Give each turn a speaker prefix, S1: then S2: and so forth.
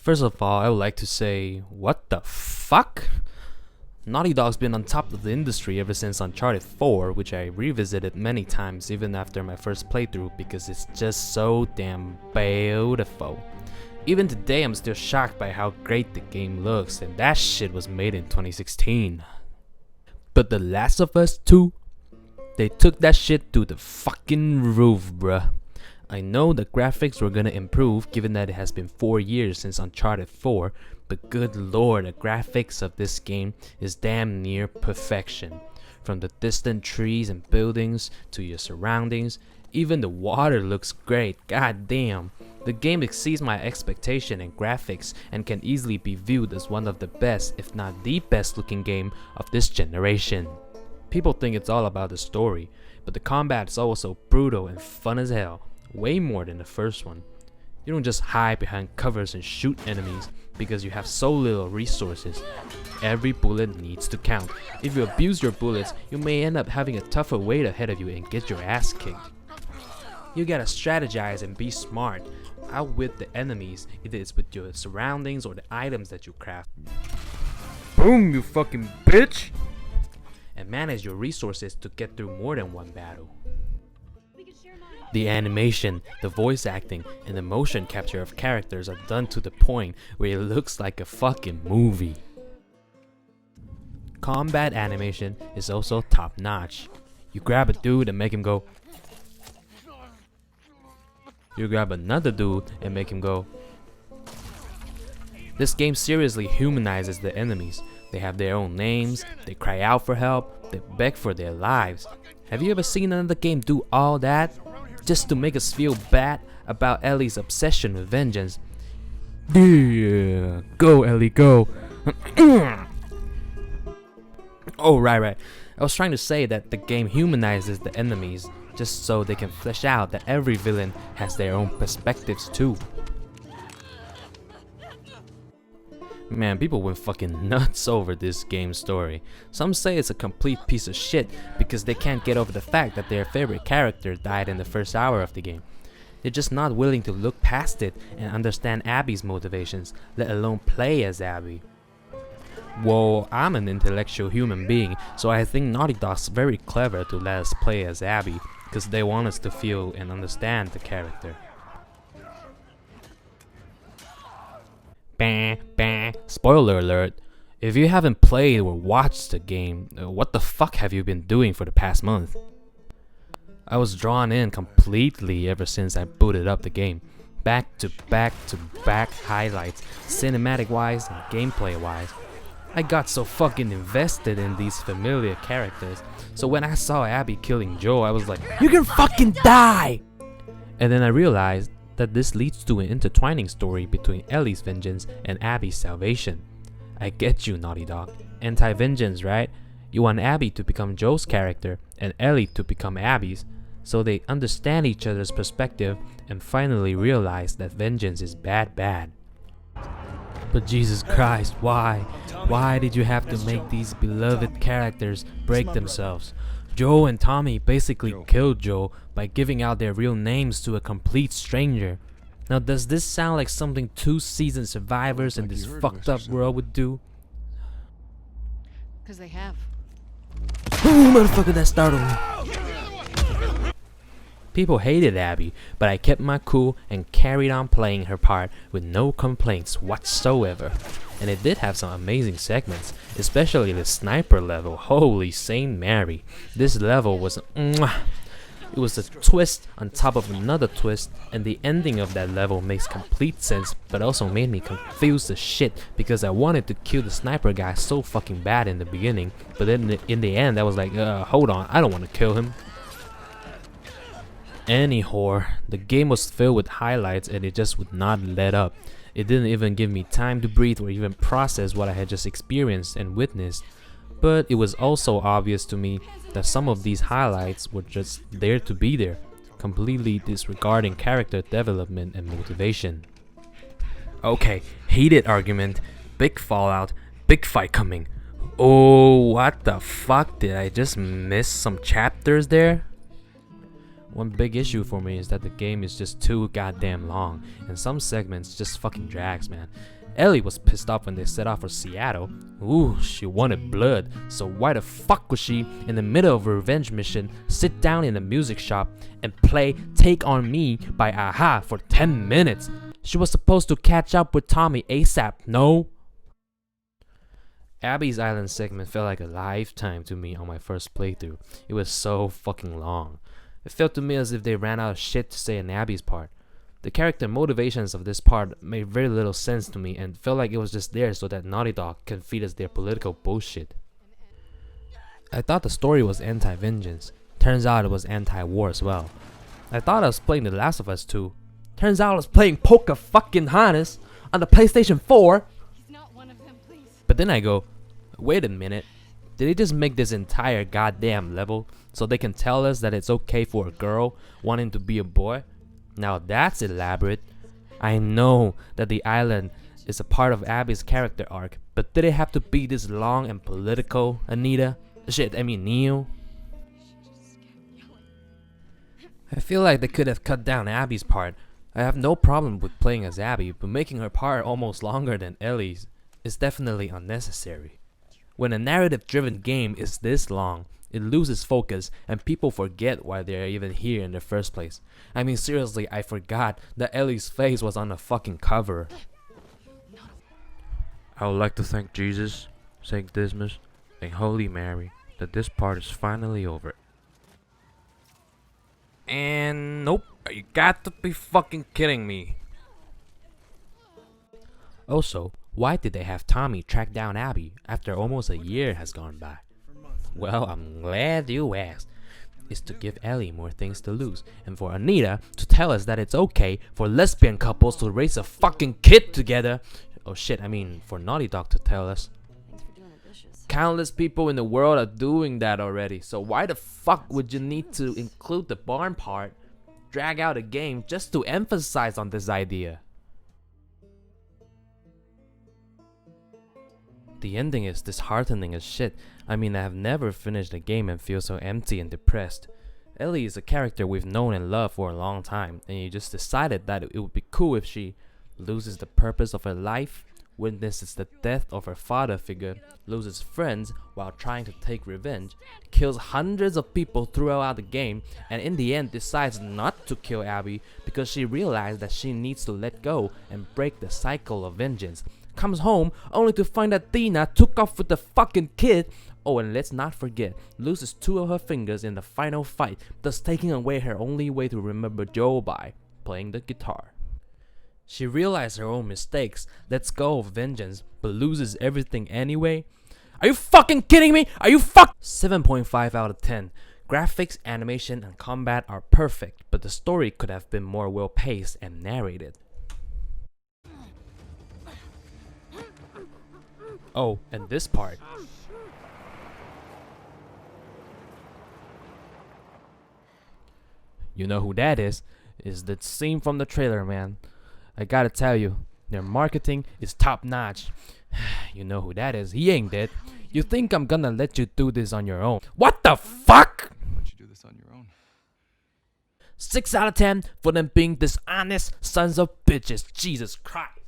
S1: First of all, I would like to say, what the fuck? Naughty Dog's been on top of the industry ever since Uncharted 4, which I revisited many times even after my first playthrough because it's just so damn beautiful. Even today I'm still shocked by how great the game looks, and that shit was made in 2016. But The Last of Us 2? They took that shit to the fucking roof, bruh. I know the graphics were gonna improve given that it has been 4 years since Uncharted 4, but good lord, the graphics of this game is damn near perfection. From the distant trees and buildings to your surroundings, even the water looks great, god damn. The game exceeds my expectation in graphics and can easily be viewed as one of the best, if not the best looking game of this generation. People think it's all about the story, but the combat is also brutal and fun as hell. Way more than the first one. You don't just hide behind covers and shoot enemies because you have so little resources. Every bullet needs to count. If you abuse your bullets, you may end up having a tougher weight ahead of you and get your ass kicked. You gotta strategize and be smart. Outwit the enemies, either it's with your surroundings or the items that you craft. Boom, you fucking bitch! And manage your resources to get through more than one battle. The animation, the voice acting, and the motion capture of characters are done to the point where it looks like a fucking movie. Combat animation is also top notch. You grab a dude and make him go. You grab another dude and make him go. This game seriously humanizes the enemies. They have their own names, they cry out for help, they beg for their lives. Have you ever seen another game do all that? Just to make us feel bad about Ellie's obsession with vengeance. Yeah, go Ellie, go. Oh, right. I was trying to say that the game humanizes the enemies just so they can flesh out that every villain has their own perspectives too. Man, people went fucking nuts over this game's story. Some say it's a complete piece of shit because they can't get over the fact that their favorite character died in the first hour of the game. They're just not willing to look past it and understand Abby's motivations, let alone play as Abby. Well, I'm an intellectual human being, so I think Naughty Dog's very clever to let us play as Abby because they want us to feel and understand the character. Spoiler alert, if you haven't played or watched the game, what the fuck have you been doing for the past month? I was drawn in completely ever since I booted up the game. Back to back highlights, cinematic wise and gameplay wise. I got so fucking invested in these familiar characters, so when I saw Abby killing Joe, I was like, you can fucking die! And then I realized that this leads to an intertwining story between Ellie's vengeance and Abby's salvation. I get you, Naughty Dog. Anti-vengeance, right? You want Abby to become Joe's character and Ellie to become Abby's, so they understand each other's perspective and finally realize that vengeance is bad. But Jesus Christ, why? Why did you have to make these beloved characters break themselves? Joe and Tommy basically killed Joe by giving out their real names to a complete stranger. Now does this sound like something 2 seasoned survivors in this fucked up world would do?
S2: Because they have.
S1: Ooh, motherfucker, that startled me. People hated Abby, but I kept my cool and carried on playing her part with no complaints whatsoever. And it did have some amazing segments, especially the sniper level. Holy Saint Mary, this level was mwah. It was a twist on top of another twist, and the ending of that level makes complete sense, but also made me confused as shit because I wanted to kill the sniper guy so fucking bad in the beginning, but then in the end I was like, hold on, I don't want to kill him. Anyhow, the game was filled with highlights and it just would not let up. It didn't even give me time to breathe or even process what I had just experienced and witnessed. But it was also obvious to me that some of these highlights were just there to be there, completely disregarding character development and motivation. Okay, heated argument, big fallout, big fight coming. Oh, what the fuck, did I just miss some chapters there? One big issue for me is that the game is just too goddamn long, and some segments just fucking drags, man. Ellie was pissed off when they set off for Seattle. Ooh, she wanted blood, so why the fuck would she, in the middle of a revenge mission, sit down in a music shop and play Take On Me by Aha for 10 minutes? She was supposed to catch up with Tommy ASAP, no? Abby's Island segment felt like a lifetime to me on my first playthrough. It was so fucking long. It felt to me as if they ran out of shit to say in Abby's part. The character motivations of this part made very little sense to me and felt like it was just there so that Naughty Dog can feed us their political bullshit. I thought the story was anti-vengeance. Turns out it was anti-war as well. I thought I was playing The Last of Us 2. Turns out I was playing Pocahontas on the PlayStation 4. But then I go, wait a minute. Did they just make this entire goddamn level so they can tell us that it's okay for a girl wanting to be a boy? Now that's elaborate. I know that the island is a part of Abby's character arc, but did it have to be this long and political, Anita? Neo? I feel like they could have cut down Abby's part. I have no problem with playing as Abby, but making her part almost longer than Ellie's is definitely unnecessary. When a narrative-driven game is this long, it loses focus and people forget why they're even here in the first place. I mean, seriously, I forgot that Ellie's face was on the fucking cover. I would like to thank Jesus, Saint Dismas, and Holy Mary that this part is finally over. And nope, you got to be fucking kidding me. Also, why did they have Tommy track down Abby after almost a year has gone by? Well, I'm glad you asked. It's to give Ellie more things to lose, and for Anita to tell us that it's okay for lesbian couples to raise a fucking kid together. Oh shit, I mean for Naughty Dog to tell us. Countless people in the world are doing that already, so why the fuck would you need to include the barn part, drag out a game just to emphasize on this idea? The ending is disheartening as shit. I mean, I have never finished a game and feel so empty and depressed. Ellie is a character we've known and loved for a long time, and you just decided that it would be cool if she loses the purpose of her life, witnesses the death of her father figure, loses friends while trying to take revenge, kills hundreds of people throughout the game, and in the end decides not to kill Abby because she realized that she needs to let go and break the cycle of vengeance. Comes home only to find that Dina took off with the fucking kid. Oh, and let's not forget, loses 2 of her fingers in the final fight, thus taking away her only way to remember Joe by playing the guitar. She realized her own mistakes, lets go of vengeance, but loses everything anyway. Are you fucking kidding me? 7.5 out of 10. Graphics, animation, and combat are perfect, but the story could have been more well paced and narrated. Oh, and this part. You know who that is? Is the scene from the trailer, man. I gotta tell you, their marketing is top notch. You know who that is? He ain't dead. You think I'm gonna let you do this on your own? What the fuck?
S2: Why don't you do this on your own?
S1: 6 out of 10 for them being dishonest sons of bitches. Jesus Christ.